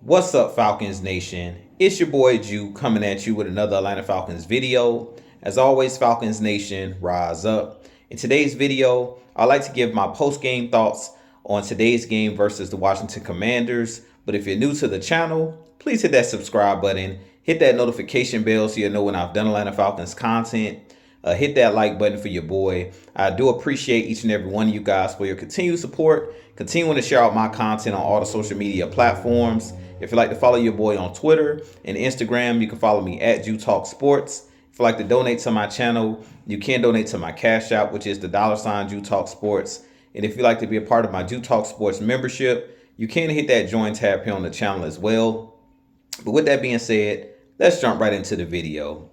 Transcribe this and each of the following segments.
What's up, Falcons Nation? It's your boy Jew coming at you with another Atlanta Falcons video. As always, Falcons Nation, rise up. In today's video, I'd like to give my post-game thoughts on today's game versus the Washington Commanders. But if you're new to the channel, please hit that subscribe button, hit that notification bell so you'll know when I've done Atlanta Falcons content. Hit that like button for your boy. I do appreciate each and every one of you guys for your continued support, continuing to share out my content on all the social media platforms. If you'd like to follow your boy on Twitter and Instagram, you can follow me at JewTalkSports. If you'd like to donate to my channel, you can donate to my Cash App, which is the $JewTalkSports. And if you'd like to be a part of my Jew Talk Sports membership, you can hit that join tab here on the channel as well. But with that being said, let's jump right into the video.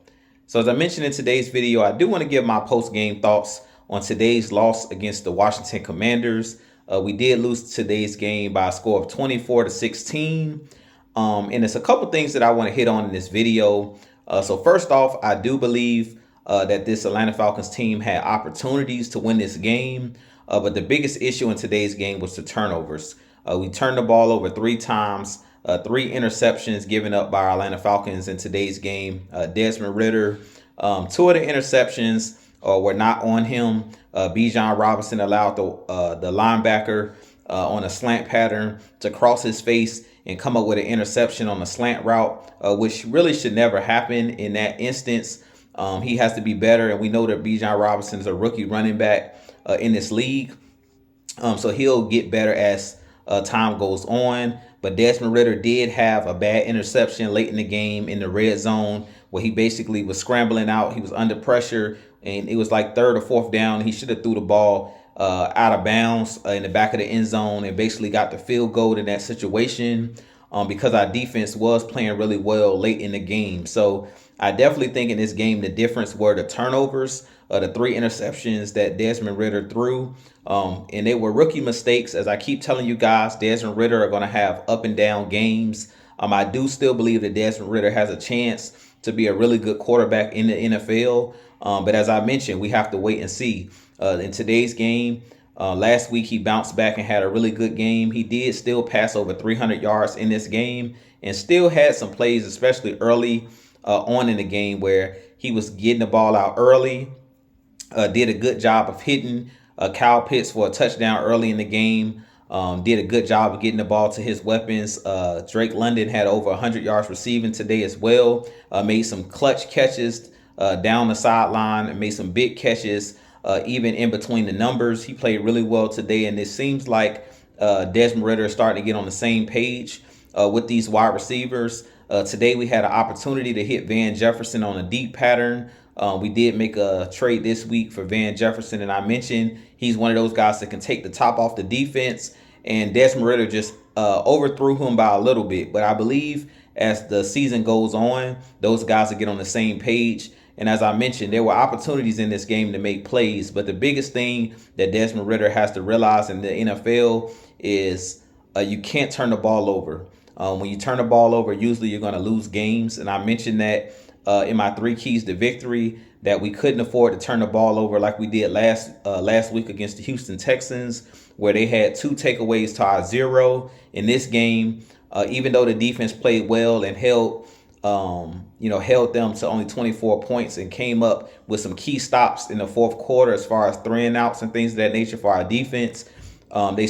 So as I mentioned in today's video, I do want to give my post-game thoughts on today's loss against the Washington Commanders. We did lose today's game by a score of 24-16. And there's a couple things that I want to hit on in this video. So first off, I do believe that this Atlanta Falcons team had opportunities to win this game. But the biggest issue in today's game was the turnovers. We turned the ball over 3 times. 3 interceptions given up by our Atlanta Falcons in today's game. Desmond Ridder, 2 of the interceptions were not on him. Bijan Robinson allowed the linebacker on a slant pattern to cross his face and come up with an interception on a slant route, which really should never happen in that instance. He has to be better, and we know that Bijan Robinson is a rookie running back in this league. So he'll get better as time goes on. But Desmond Ridder did have a bad interception late in the game in the red zone where he basically was scrambling out. He was under pressure, and it was like 3rd or 4th down. He should have threw the ball out of bounds in the back of the end zone and basically got the field goal in that situation because our defense was playing really well late in the game. So I definitely think in this game the difference were the turnovers, the 3 interceptions that Desmond Ridder threw. And they were rookie mistakes. As I keep telling you guys, Desmond Ridder are going to have up and down games. I do still believe that Desmond Ridder has a chance to be a really good quarterback in the NFL. But as I mentioned, we have to wait and see. In today's game, last week he bounced back and had a really good game. He did still pass over 300 yards in this game and still had some plays, especially early on in the game where he was getting the ball out early. Did a good job of hitting Kyle Pitts for a touchdown early in the game. Did a good job of getting the ball to his weapons. Drake London had over 100 yards receiving today as well. Made some clutch catches down the sideline and made some big catches even in between the numbers. He played really well today, and it seems like Desmond Ridder is starting to get on the same page with these wide receivers. Today we had an opportunity to hit Van Jefferson on a deep pattern. We did make a trade this week for Van Jefferson, and I mentioned he's one of those guys that can take the top off the defense, and Desmond Ridder just overthrew him by a little bit. But I believe as the season goes on, those guys will get on the same page. And as I mentioned, there were opportunities in this game to make plays, but the biggest thing that Desmond Ridder has to realize in the NFL is you can't turn the ball over. When you turn the ball over, usually you're going to lose games, and I mentioned that in my 3 keys to victory, that we couldn't afford to turn the ball over like we did last week against the Houston Texans, where they had 2 takeaways to our 0 in this game. Even though the defense played well and held them to only 24 points and came up with some key stops in the 4th quarter as far as 3-and-outs and things of that nature for our defense, we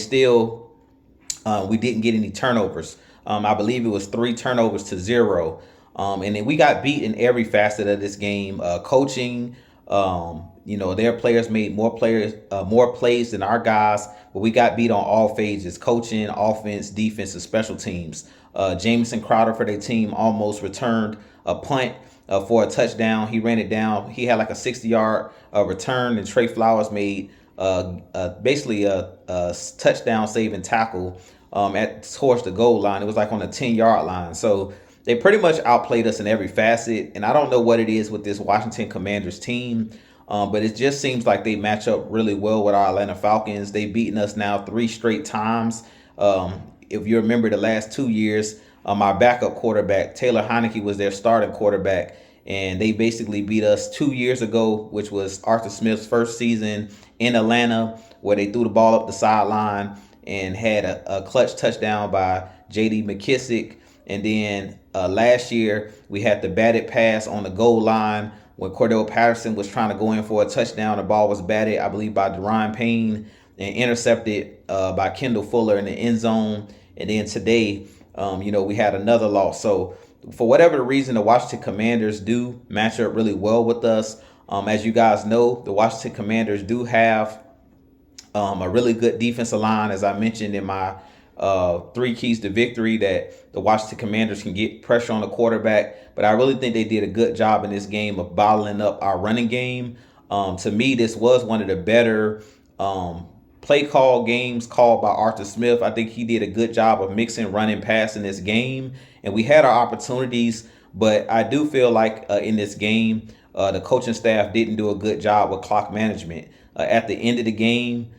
didn't get any turnovers. I believe it was 3 turnovers to 0. And then we got beat in every facet of this game. Coaching, their players made more plays than our guys, but we got beat on all phases: coaching, offense, defense, and special teams. Jamison Crowder for their team almost returned a punt for a touchdown. He ran it down. He had like a 60-yard return, and Trey Flowers made basically a touchdown saving tackle towards the goal line. It was like on the 10-yard line. So they pretty much outplayed us in every facet, and I don't know what it is with this Washington Commanders team, but it just seems like they match up really well with our Atlanta Falcons. They've beaten us now 3 straight times. If you remember the last 2 years, our backup quarterback, Taylor Heineke, was their starting quarterback, and they basically beat us 2 years ago, which was Arthur Smith's first season in Atlanta, where they threw the ball up the sideline and had a clutch touchdown by J.D. McKissick. And then last year, we had the batted pass on the goal line when Cordell Patterson was trying to go in for a touchdown. The ball was batted, I believe, by Deron Payne and intercepted by Kendall Fuller in the end zone. And then today, we had another loss. So for whatever the reason, the Washington Commanders do match up really well with us. As you guys know, the Washington Commanders do have a really good defensive line, as I mentioned in my three keys to victory, that the Washington Commanders can get pressure on the quarterback. But I really think they did a good job in this game of bottling up our running game. To me, this was one of the better play call games called by Arthur Smith. I think he did a good job of mixing run and pass in this game. And we had our opportunities, but I do feel like in this game, the coaching staff didn't do a good job with clock management. At the end of the game,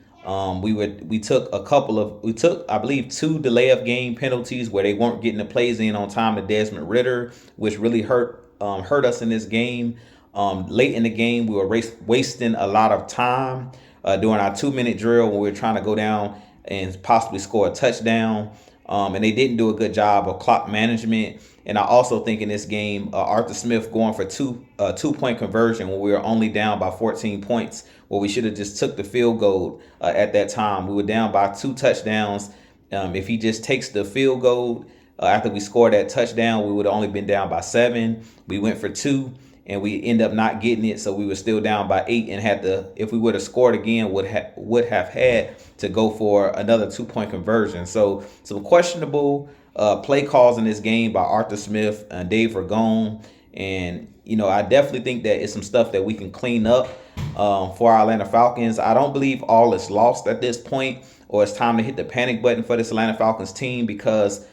we took I believe 2 delay of game penalties where they weren't getting the plays in on time to Desmond Ridder, which really hurt us in this game. Late in the game, we were wasting a lot of time during our 2-minute drill when we were trying to go down and possibly score a touchdown. And they didn't do a good job of clock management. And I also think in this game, Arthur Smith going for two-point conversion when we were only down by 14 points, where we should have just took the field goal at that time. We were down by 2 touchdowns. If he just takes the field goal after we scored that touchdown, we would have only been down by 7. We went for 2. And we end up not getting it, so we were still down by 8 and had to, if we would have scored again, would have had to go for another 2-point conversion. So some questionable play calls in this game by Arthur Smith and Dave Ragone. And, I definitely think that it's some stuff that we can clean up for our Atlanta Falcons. I don't believe all is lost at this point, or it's time to hit the panic button for this Atlanta Falcons team, because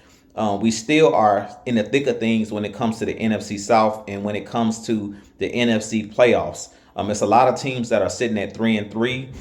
we still are in the thick of things when it comes to the NFC South and when it comes to the NFC playoffs. It's a lot of teams that are sitting at 3-3.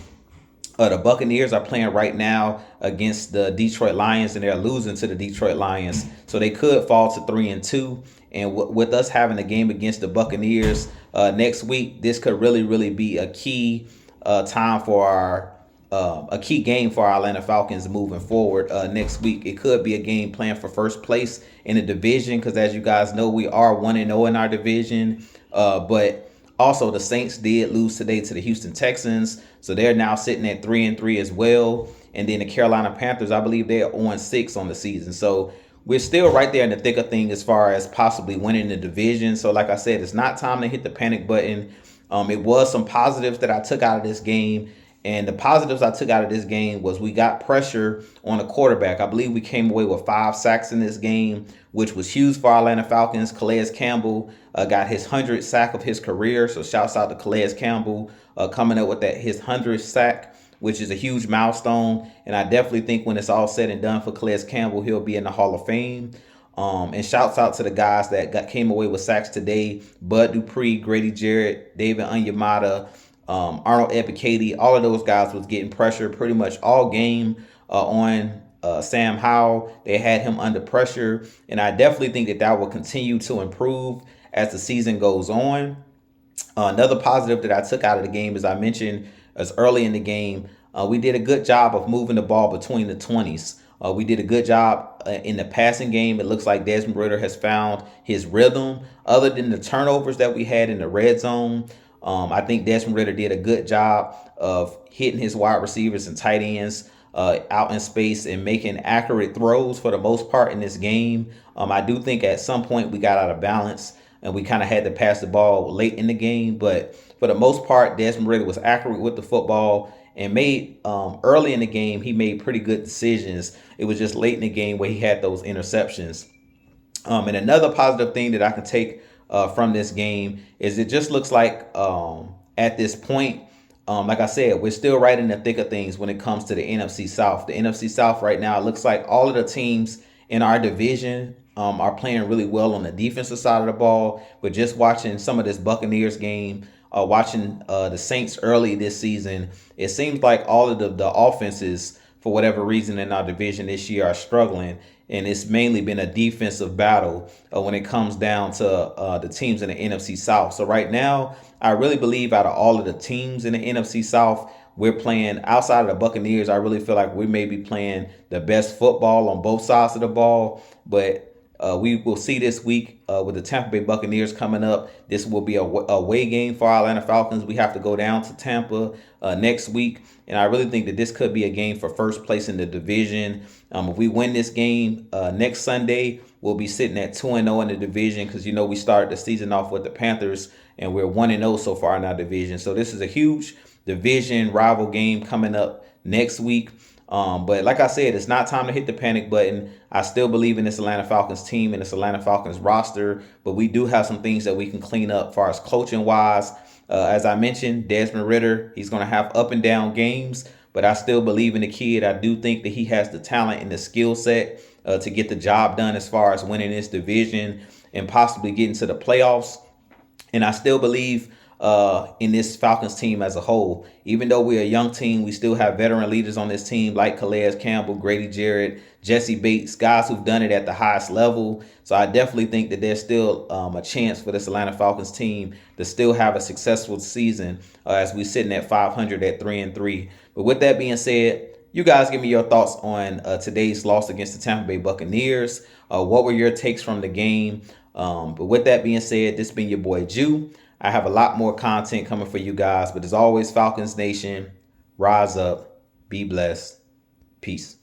The Buccaneers are playing right now against the Detroit Lions, and they're losing to the Detroit Lions. So they could fall to 3-2. And with us having a game against the Buccaneers next week, this could really be a key time for a key game for our Atlanta Falcons moving forward next week. It could be a game planned for first place in the division, because as you guys know, we are 1-0 in our division. But also the Saints did lose today to the Houston Texans, so they're now sitting at 3-3 as well. And then the Carolina Panthers, I believe they're 0-6 on the season. So we're still right there in the thick of things as far as possibly winning the division. So like I said, it's not time to hit the panic button. It was some positives that I took out of this game. And the positives I took out of this game was we got pressure on the quarterback. I believe we came away with 5 sacks in this game, which was huge for our Atlanta Falcons. Calais Campbell got his 100th sack of his career. So shouts out to Calais Campbell coming up with his 100th sack, which is a huge milestone. And I definitely think when it's all said and done for Calais Campbell, he'll be in the Hall of Fame. And shouts out to the guys that came away with sacks today: Bud Dupree, Grady Jarrett, David Onyemata, Arnold Ebiketie. All of those guys was getting pressure pretty much all game on Sam Howell. They had him under pressure, and I definitely think that will continue to improve as the season goes on. Another positive that I took out of the game, as I mentioned, as early in the game, we did a good job of moving the ball between the 20s. We did a good job in the passing game. It looks like Desmond Ridder has found his rhythm. Other than the turnovers that we had in the red zone, I think Desmond Ridder did a good job of hitting his wide receivers and tight ends out in space and making accurate throws for the most part in this game. I do think at some point we got out of balance and we kind of had to pass the ball late in the game. But for the most part, Desmond Ridder was accurate with the football and made early in the game, he made pretty good decisions. It was just late in the game where he had those interceptions. And another positive thing that I can take from this game is it just looks like at this point, like I said, we're still right in the thick of things when it comes to the NFC South. The NFC South right now, it looks like all of the teams in our division are playing really well on the defensive side of the ball. But just watching some of this Buccaneers game, watching the Saints early this season, it seems like all of the offenses, for whatever reason, in our division this year are struggling. And it's mainly been a defensive battle when it comes down to the teams in the NFC South. So right now, I really believe out of all of the teams in the NFC South, we're playing outside of the Buccaneers. I really feel like we may be playing the best football on both sides of the ball. But We will see this week with the Tampa Bay Buccaneers coming up. This will be a away game for our Atlanta Falcons. We have to go down to Tampa next week. And I really think that this could be a game for first place in the division. If we win this game next Sunday, we'll be sitting at 2-0 in the division because, we started the season off with the Panthers and we're 1-0 so far in our division. So this is a huge division rival game coming up next week. But like I said, it's not time to hit the panic button. I still believe in this Atlanta Falcons team and this Atlanta Falcons roster, but we do have some things that we can clean up as far as coaching wise. As I mentioned, Desmond Ridder, he's going to have up and down games, but I still believe in the kid. I do think that he has the talent and the skill set to get the job done as far as winning this division and possibly getting to the playoffs. And I still believe in this Falcons team as a whole. Even though we're a young team, we still have veteran leaders on this team like Calais Campbell, Grady Jarrett, Jesse Bates, guys who've done it at the highest level. So I definitely think that there's still a chance for this Atlanta Falcons team to still have a successful season as we're sitting at 500 at 3-3. But with that being said, you guys give me your thoughts on today's loss against the Tampa Bay Buccaneers. What were your takes from the game? But with that being said, this has been your boy Jew. I have a lot more content coming for you guys. But as always, Falcons Nation, rise up, be blessed, peace.